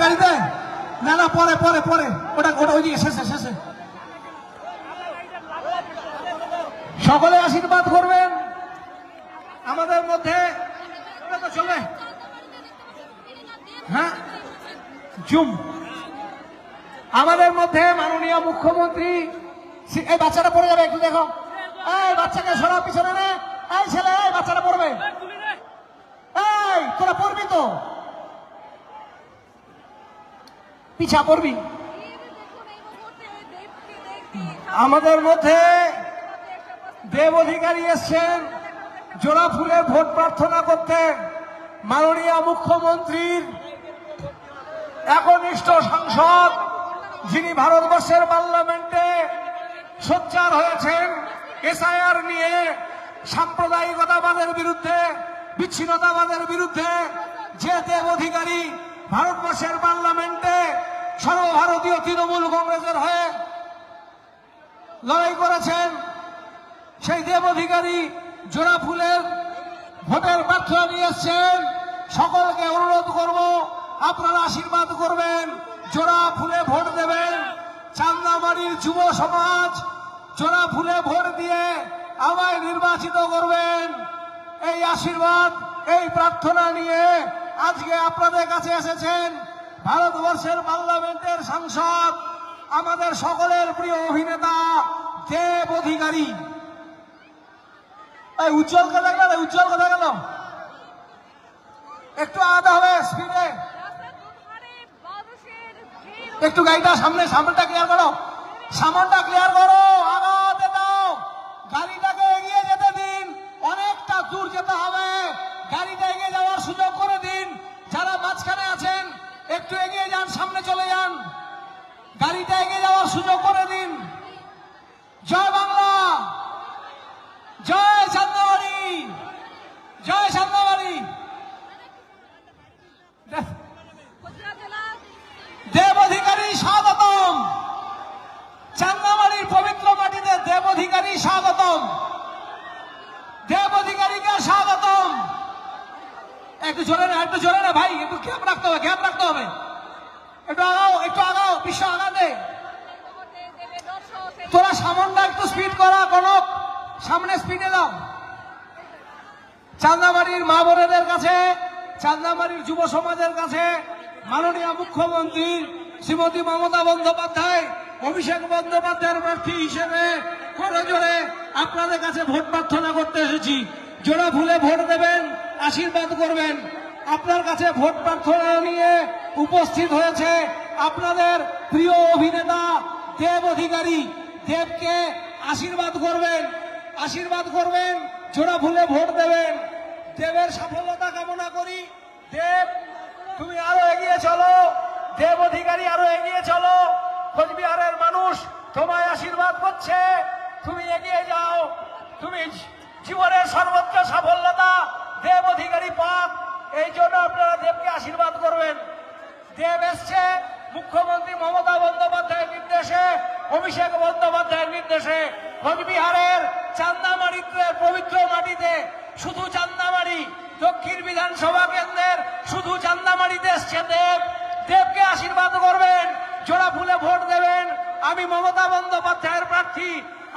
গাড়িতে? না না, পরে পরে পরে, ওটা ওটা ওইদিকে শেষে শেষে। সকলে আশীর্বাদ করবেন আমাদের মধ্যে। তো চলবে, হ্যাঁ জুম। আমাদের মধ্যে মাননীয় মুখ্যমন্ত্রী, এই বাচ্চাটা পড়ে যাবে, একটু দেখো। এই বাচ্চাকে সরা পিছনে নে। এই ছেলে, এই বাচ্চাটা পড়বে। এই তোরা পড়বি তো, পিছা পড়বি। আমাদের মধ্যে দেব অধিকারী এসছেন জোড়া ফুলে ভোট প্রার্থনা করতে। মাননীয় মুখ্যমন্ত্রীর একনিষ্ঠ সাংসদ, যিনি ভারতবর্ষের পার্লামেন্টে সোচ্চার হয়েছেন এসআইআর নিয়ে, সাম্প্রদায়িকতাবাদের বিরুদ্ধে, বিচ্ছিন্নতাবাদের বিরুদ্ধে, যে দেব অধিকারী ভারতবর্ষের পার্লামেন্টে সর্বভারতীয় তৃণমূল কংগ্রেসের হয়ে লড়াই করেছেন, সেই দেব অধিকারী জোড়া ফুলের ভোটের প্রার্থনা নিয়ে এসছেন। সকলকে অনুরোধ করব, আপনারা আশীর্বাদ করবেন, জোড়া ফুলে ভোট দেবেন। চান্দামারির যুব সমাজ জোড়া ফুলে ভোট দিয়ে আমায় নির্বাচিত করবেন। এই আশীর্বাদ, এই প্রার্থনা নিয়ে আজকে আপনাদের কাছে এসেছেন ভারতবর্ষের পার্লামেন্টের সাংসদ, আমাদের সকলের প্রিয় অভিনেতা দেব অধিকারী। এই উজ্জ্বল কোথায় গেল? উজ্জ্বল কোথায় গেল? একটু আলাদা হবে স্পিডে, একটু গাড়িটা সামনেটা ক্লিয়ার করো, সামনটা ক্লিয়ার করো, আগাতে দাও, গাড়িটাকে এগিয়ে যেতে দিন, অনেকটা দূর যেতে হবে, গাড়িটা এগিয়ে যাওয়ার সুযোগ করে দিন। যারা মাঝখানে আছেন একটু এগিয়ে যান, সামনে চলে যান, গাড়িটা এগিয়ে যাওয়ার সুযোগ করে দিন। জয় বাংলা, জয় চান্দামারি, জয় চান্দামারি। দেব অধিকারী স্বাগতম, চান্দামারির পবিত্র মাটিতে দেব অধিকারী স্বাগতম, দেব অধিকারীকে স্বাগতম। একটু জোরে না, একটু জোরে না ভাই, একটু গ্যাপ রাখতে হবে, গ্যাপ রাখতে হবে। একটু আগাও, একটু আগাও, বিশ্ব আগাতে। তোরা সামনটা একটু স্পিড করা, কনক সামনে স্পিডে দাও। চান্দামারির মা বোনেদের কাছে, চান্দামারির যুব সমাজের কাছে মাননীয় মুখ্যমন্ত্রী শ্রীমতী মমতা বন্দ্যোপাধ্যায় অভিষেক বন্দ্যোপাধ্যায়ের প্রার্থী হিসেবে করে জোরে আপনাদের কাছে ভোট প্রার্থনা করতে এসেছি। জোড়া ফুলে ভোট দেবেন, আশীর্বাদ করবেন। আপনার কাছে ভোট প্রার্থনা নিয়ে উপস্থিত হয়েছে আপনাদের প্রিয় অভিনেতা দেব অধিকারী। দেবকে আশীর্বাদ করবেন, আশীর্বাদ করবেন, জোড়া ফুলে ভোট দেবেন। দেবের সাফল্যতা কামনা করি। দেব, তুমি আরো এগিয়ে চলো, দেব অধিকারী আরো এগিয়ে চলো। কোচবিহারের মানুষ তোমায় আশীর্বাদ করছে, তুমি এগিয়ে যাও। তুমি জীবনের সর্বোচ্চ সাফল্যতা দেব অধিকারী পাক, এই জন্য আপনারা দেবকে আশীর্বাদ করবেন। দেব এসছে মুখ্যমন্ত্রী মমতা বন্দ্যোপাধ্যায়ের নির্দেশে, অভিষেক বন্দ্যোপাধ্যায়ের নির্দেশে কোচবিহারের চান্দামারিতে, পবিত্র মাটিতে, শুধু চান্দামারি দক্ষিণ বিধানসভা কেন্দ্রের শুধু চান্দামারিতে এসছে দেব। দেবকে আশীর্বাদ করবেন, জোড়া ফুলে ভোট দেবেন। আমি মমতা বন্দ্যোপাধ্যায়ের প্রার্থী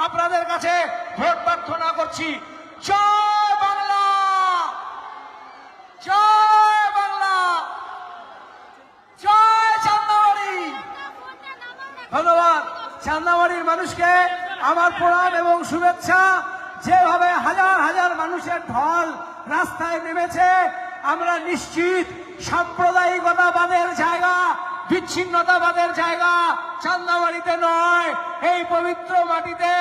আপনাদের কাছে ভোট প্রার্থনা করছি। জয় বাংলা, জয় বাংলা, জয় চান্দামারি। ধন্যবাদ। চান্দামারির মানুষকে আমার প্রণাম এবং শুভেচ্ছা। যেভাবে হাজার হাজার মানুষের ঢল রাস্তায় নেমেছে, আমরা নিশ্চিত সাম্প্রদায়িকতাবাদের জায়গা, বিচ্ছিন্নতাবাদের জায়গা চান্দামারিতে নয়, এই পবিত্র মাটিতে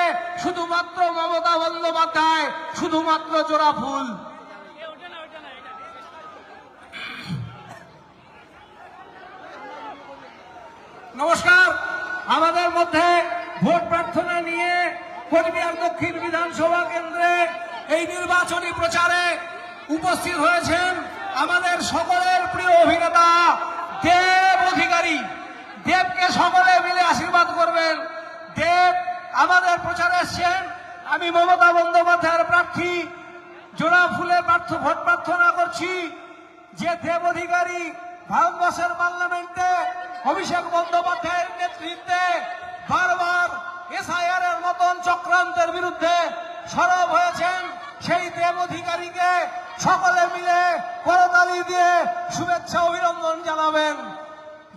শুধুমাত্র মমতা বন্দ্যোপাধ্যায়, শুধুমাত্র জোড়া ফুল। নমস্কার। আমাদের মধ্যে ভোট প্রার্থনা নিয়ে কোচবিহার দক্ষিণ বিধানসভা কেন্দ্রে এই নির্বাচনী প্রচারে উপস্থিত হয়েছেন আমাদের সকলের প্রিয় অভিনেতা দেব অধিকারী। দেবকে সকলে মিলে আশীর্বাদ করবেন। দেব আমাদের প্রচারে এসছেন। আমি মমতা বন্দ্যোপাধ্যায়ের প্রার্থী জোড়া ফুলে ভোট প্রার্থনা করছি যে দেব অধিকারী ভারতবর্ষের পার্লামেন্টে অভিষেক বন্দ্যোপাধ্যায়ের নেতৃত্বে বারবার এসআইআর এর মতন চক্রান্তের বিরুদ্ধে সরব হয়েছেন। সেই দেব অধিকারীকে সকলে মিলে করতালি দিয়ে শুভেচ্ছা অভিনন্দন জানাবেন।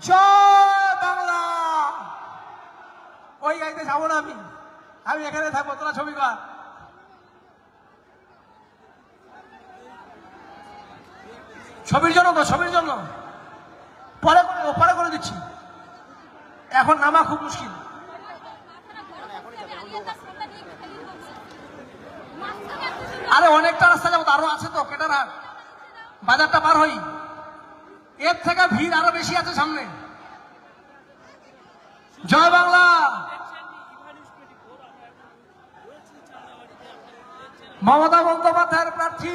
জয় বাংলা। ওই গাইতে যাবো না, আমি এখানে থাকবো, তোরা ছবি কর। ছবির জন্য তো, ছবির জন্য পরে করে দিচ্ছি, এখন নামা খুব মুশকিল। আরে অনেকটা রাস্তা যাবো, আরো আছে তো, কেটারহাট বাজারটা পার হই, এর থেকে ভিড় আরো বেশি আছে সামনে। জয় বাংলা। মমতা বন্দ্যোপাধ্যায়ের প্রার্থী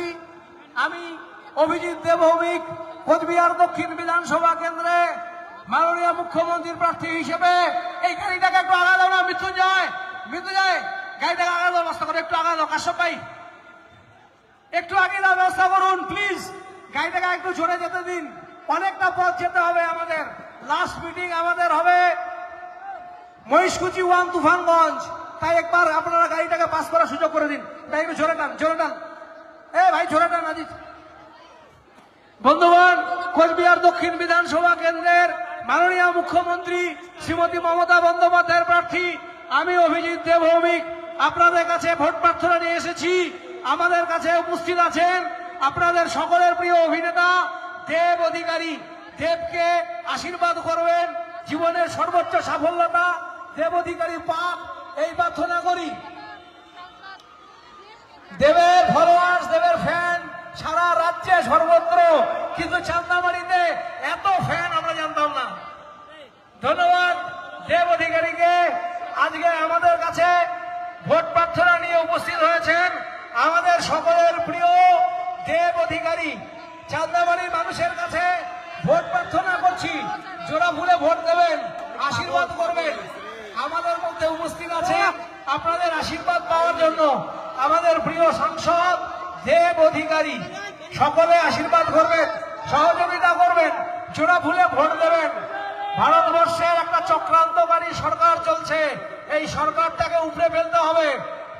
আমি অভিজিৎ দেব ভৌমিক, কোচবিহার দক্ষিণ বিধানসভা কেন্দ্রে মাননীয় মুখ্যমন্ত্রীর প্রার্থী হিসেবে। এই গাড়িটাকে একটু আগা দাও না, মৃত্যুঞ্জয়, গাড়িটাকে আগা দাও, রাস্তা করে একটু আগা দাও। কাশ্যপ ভাই একটু আগে দাও, ব্যবস্থা করুন প্লিজ। গাড়িটাকে একটু জোরে যেতে দিন, অনেকটা পথ যেতে হবে আমাদের। লাস্ট মিটিং আমাদের হবে মহিষকুচি 1 তুফানগঞ্জ, তাই একবার আপনারা গাড়িটাকে পাস করার সুযোগ করে দিন। তাই একটু জোরে টান, জোরে টান, ভাই জোরে টান। আজিজ বন্ধুগণ, কোচবিহার দক্ষিণ বিধানসভা কেন্দ্রের মাননীয় মুখ্যমন্ত্রী শ্রীমতী মমতা বন্দ্যোপাধ্যায়ের প্রার্থী আমি অভিজিৎ দেব ভৌমিক আপনাদের কাছে ভোট প্রার্থনা নিয়ে এসেছি। আমাদের কাছে উপস্থিত আছেন আপনাদের সকলের প্রিয় অভিনেতা দেব অধিকারী। দেবকে আশীর্বাদ করবেন, জীবনের সর্বোচ্চ সাফল্যতা দেব অধিকারী পাক, এই প্রার্থনা করি। দেবের ফলোয়ার্স, দেবের ফ্যান সারা রাজ্যে সর্বত্র, কিন্তু চান্দামারিতে এত ফ্যান আমরা জানতাম না। ধন্যবাদ দেব অধিকারীকে। আজকে আমাদের কাছে ভোট প্রার্থনা নিয়ে উপস্থিত হয়েছেন আমাদের সকলের প্রিয় দেব অধিকারী। চান্দামারির মানুষের কাছে ভোট প্রার্থনা করছি, জোড়া ফুলে ভোট দেবেন, আশীর্বাদ করবেন। আমাদের মধ্যে উপস্থিত আছে আপনাদের আশীর্বাদ পাওয়ার জন্য আমাদের প্রিয় সাংসদ দেব অধিকারী। সকলে আশীর্বাদ করবেন, সহযোগিতা করবেন, জোড়া ফুলে ভোট দেবেন। ভারতবর্ষের একটা চক্রান্তকারী সরকার চলছে, এই সরকারটাকে উপড়ে ফেলতে হবে।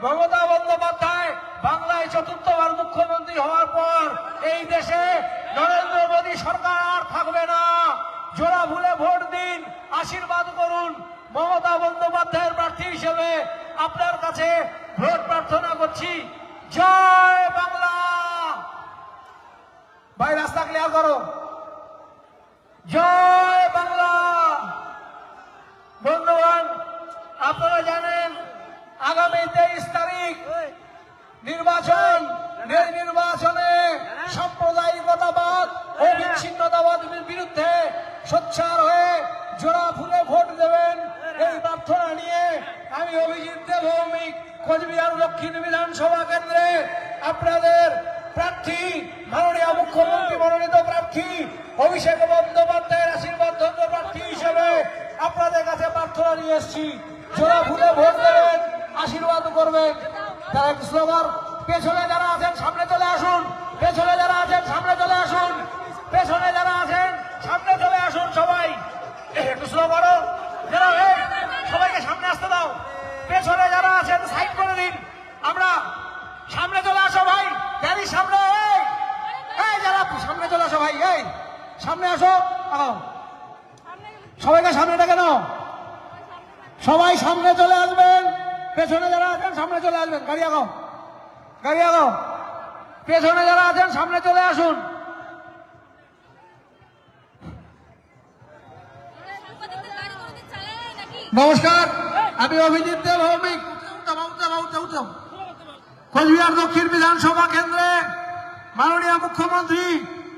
মমতা বন্দ্যোপাধ্যায় বাংলায় চতুর্থবার মুখ্যমন্ত্রী হওয়ার পর এই দেশে নরেন্দ্র মোদী সরকার আর থাকবে না। জোড়া ফুলে ভোট দিন, আশীর্বাদ করুন। মমতা বন্দ্যোপাধ্যায়ের প্রার্থী হিসেবে আপনার কাছে ভোট প্রার্থনা করছি। জয় বাংলা। ভাই রাস্তা ক্লিয়ার করো। জয় বাংলা। বন্ধুগণ, আপনারা জানেন আগামী 23 তারিখ নির্বাচন। এই নির্বাচনে সাম্প্রদায়িকতাবাদ ও বিচ্ছিন্নতাবাদের বিরুদ্ধে সোচ্চার হয়ে জোড়া ফুলে ভোট দেবেন, এই প্রার্থনা নিয়ে আমি অভিজিৎ দেব ভৌমিক, কোচবিহার দক্ষিণ বিধানসভা কেন্দ্রে আপনাদের প্রার্থী মাননীয় মুখ্যমন্ত্রী মনোনীত প্রার্থী অভিষেক বন্দ্যোপাধ্যায়ের আশীর্বাদ ধন্য প্রার্থী হিসেবে আপনাদের কাছে প্রার্থনা নিয়ে এসেছি। জোড়া ফুলে ভোট দেবেন, আশীর্বাদ করবেন। তারা স্লোগান, পেছনে যারা আছেন সামনে চলে আসুন, পেছনে যারা আছেন সামনে চলে আসুন, পেছনে যারা আছেন সামনে চলে আসুন। সবাই একটু স্লো করো, যারা সবাইকে সামনে আসতে দাও। পেছনে যারা আছেন সাইড করে দিন, আমরা সামনে চলে আসো ভাই, গাড়ির সামনে। যারা সামনে চলে আসো ভাই, এই সামনে আসো, সবাইকে সামনে ডেকে নাও। সবাই সামনে চলে আসবেন, পেছনে যারা আছেন সামনে চলে আসবেন। গাড়ি আগাও, গাড়ি আগাও। পেছনে যারা আছেন সামনে চলে আসুন। নমস্কার, আমি অভিজিৎ দেব ভৌমিক, কোচবিহার দক্ষিণ বিধানসভা কেন্দ্রে মাননীয় মুখ্যমন্ত্রী।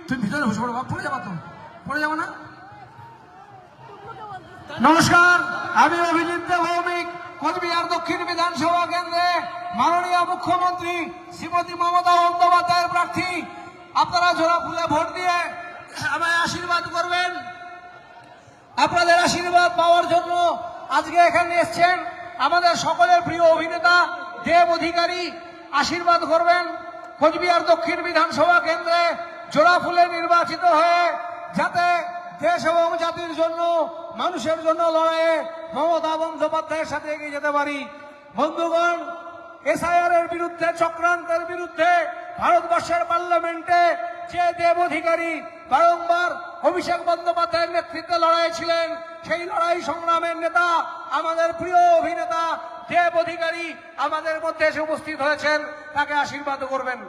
তুমি ভিতরে বসে পড়ো, পড়ে যাবো তো, পড়ে যাবো না। নমস্কার, আমি অভিজিৎ দেব ভৌমিক, কোচবিহার দক্ষিণ বিধানসভা কেন্দ্রে মাননীয় মুখ্যমন্ত্রী শ্রীমতী মমতা বন্দ্যোপাধ্যায়ের প্রার্থী। আপনারা জোড়া ফুলে ভোট দিয়ে আমায় আশীর্বাদ করবেন। আপনাদের আশীর্বাদ পাওয়ার জন্য আজকে এখানে এসেছেন আমাদের সকলের প্রিয় অভিনেতা দেব অধিকারী। আশীর্বাদ করবেন কোচবিহার দক্ষিণ বিধানসভা কেন্দ্রে জোড়া ফুলে নির্বাচিত হয়ে যাতে দেশ এবং জাতির জন্য, মানুষের জন্য লড়াইয়ে মমতা বন্দ্যোপাধ্যায়ের সাথে এগিয়ে যেতে পারি। বন্ধুগণ, এসআইআর এর বিরুদ্ধে, চক্রান্তের বিরুদ্ধে ভারতবর্ষের পার্লামেন্টে যে দেব অধিকারী বারংবার অভিষেক বন্দ্যোপাধ্যায়ের নেতৃত্বে লড়াই ছিলেন, সেই লড়াই সংগ্রামের নেতা আমাদের প্রিয় অভিনেতা দেব অধিকারী আমাদের মধ্যে এসে উপস্থিত হয়েছেন। তাকে আশীর্বাদ করবেন।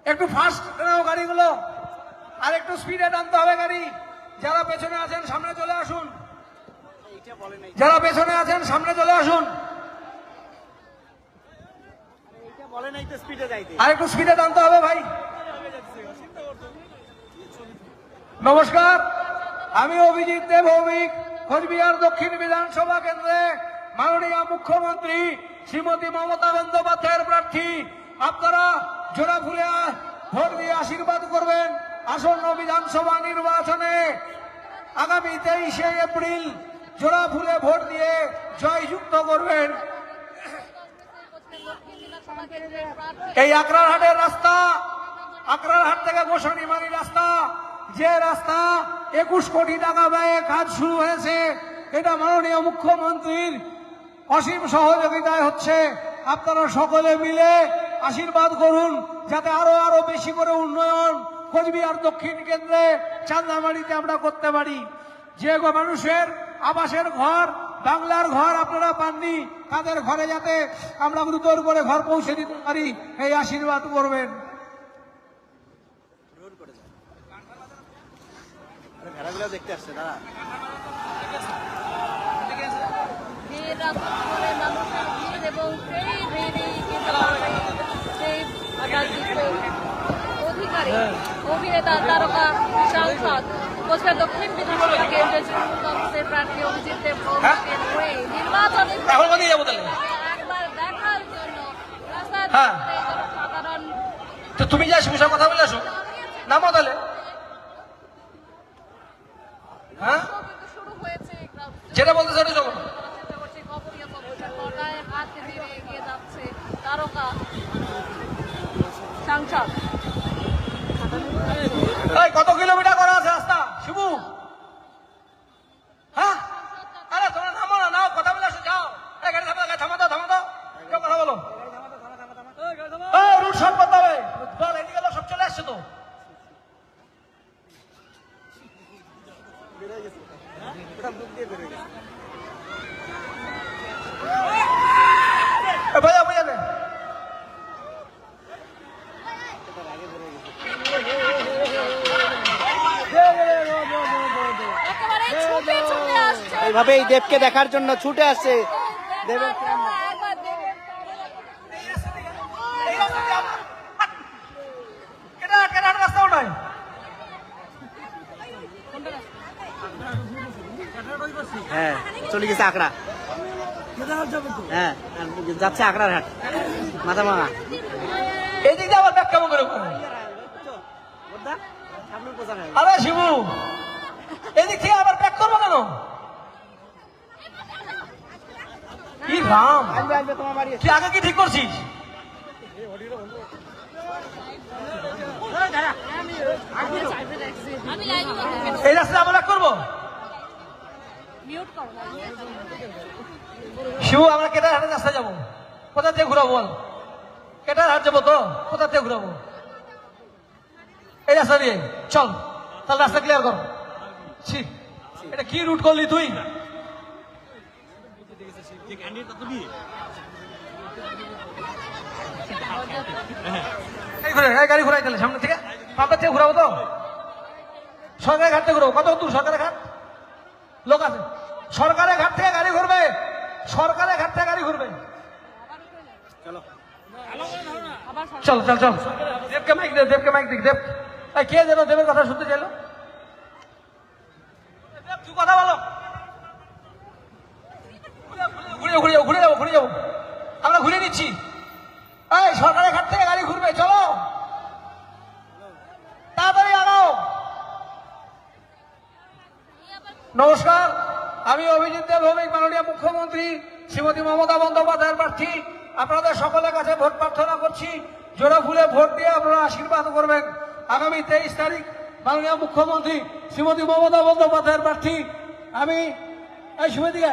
একটু ফাস্ট নাও গাড়িগুলো, আর একটু স্পিডে টানতে হবে গাড়ি। যারা পেছনে আছেন সামনে চলে আসুন, যারা পেছনে আছেন সামনে চলে আসুন। আর একটু স্পিডে টানতে হবে ভাই। নমস্কার, আমি অভিজিৎ দেব ভৌমিক, কোচবিহার দক্ষিণ বিধানসভা কেন্দ্রে মাননীয় মুখ্যমন্ত্রী শ্রীমতী মমতা বন্দ্যোপাধ্যায়ের প্রার্থী। আপনারা জোড়া ফুলে ভোট দিয়ে আশীর্বাদ করবেন। আসন্ন বিধানসভা নির্বাচনে আগামী 23শে এপ্রিল জোড়া ফুলে ভোট দিয়ে জয়যুক্ত করবেন। এই আকরারহাটের রাস্তা, আকরারহাট থেকে গোসানিমারি রাস্তা, যে রাস্তা 21 কোটি টাকা ব্যয়ে কাজ শুরু হয়েছে, এটা মাননীয় মুখ্যমন্ত্রীর অসীম সহযোগিতায় হচ্ছে। আপনারা সকলে মিলে আশীর্বাদ করুন যাতে আরো বেশি করে উন্নয়ন কোচবিহার দক্ষিণ কেন্দ্রে চান্দামারিতে আমরা করতে পারি। যে মানুষের আবাসের ঘর, বাংলার ঘর আপনারা পাননি, তাদের ঘরে যাতে আমরা দ্রুতর করে ঘর পৌঁছে দিতে পারি, এই আশীর্বাদ করবেন। দেখতে আসছে দাদা। অভিনেতা, তারকা, সাংসদ, কোচবিহার দক্ষিণ বিধানসভা কেন্দ্রের তৃণমূল কংগ্রেসের প্রার্থী অভিজিৎ দেব ভৌমিকের হয়ে নির্বাচনে একবার দেখার জন্য রাস্তায় সাধারণ। তো তুমি যা সমস্যার কথা বলে আসো, নামো তাহলে। হ্যাঁ, শুরু হয়েছে যেটা বলতে চাই যখন হাত ধীরে এগিয়ে যাচ্ছে তারকা সাংসদ। কত কিলোমিটার করা আছে রাস্তা শিবু? হ্যাঁ, আরে তোমরা থামো না, নাও কথা বলে আসো, যাও। গাড়ি থামা, থামা দাও, থামা দাও, কেউ কথা বলো। রুট শর্ট করতে হবে, বল এদিকে সব চলে আসছে তো। ভাইয়া ভাইয়া দে। এইভাবে এই দেবকে দেখার জন্য ছুটে আসছে দেবের রাস্তা ওটাই। হ্যাঁ, চলে গেছে আকড়া। হ্যাঁ, যাচ্ছে আকড়ার হাট, মাথা ভাঙা। এই দিক দিয়ে আবার ব্যাগ কেমন করে? আরে শিবু, এদিক থেকে আবার ব্যাক করবো কেন? কি রাম, তুই আগে কি ঠিক করছিস? এই রাস্তায় আবার ব্যাক করবো? শিবু, আমরা কেটার হাটের রাস্তায় যাবো, কোথা থেকে ঘুরাবো বল? কেটার হাট যাবো তো, কোথা থেকে ঘুরাবো? এই রাস্তা দিয়ে চল, তাহলে রাস্তা ক্লিয়ার কর। এটা কি রুট করলি তুই? গাড়ি ঘুরাই তাহলে সামনে থেকে, পাম্পের থেকে ঘুরাবো তো, সরকারের ঘাট থেকে ঘুরাবো। কত দূর সরকারের ঘাট? লোক আছে, সরকারের ঘাট থেকে গাড়ি ঘুরবে, সরকারের ঘাট থেকে গাড়ি ঘুরবে। চল চল চল, দেবকে মাইক দে, দেবকে মাইক দিক। দেব, কে যেন দেবের কথা শুনতে চাইলো? তুই কথা বলো। ঘুরে যাবো, আমরা ঘুরে নিচ্ছি। এই সরকারের ঘাট থেকে গাড়ি ঘুরবে, চলো তাড়াতাড়ি আগাও। নমস্কার, আমি অভিজিৎ দেব ভৌমিক, মাননীয় মুখ্যমন্ত্রী শ্রীমতী মমতা বন্দ্যোপাধ্যায়ের প্রার্থী। আপনাদের সকলের কাছে ভোট প্রার্থনা করছি, জোড়া ফুলে ভোট দিয়ে আপনারা আশীর্বাদ করবেন। আগামী 23 তারিখ মাননীয় মুখ্যমন্ত্রী শ্রীমতী মমতা বন্দ্যোপাধ্যায়ের প্রার্থী আমি এই সুবিধিকে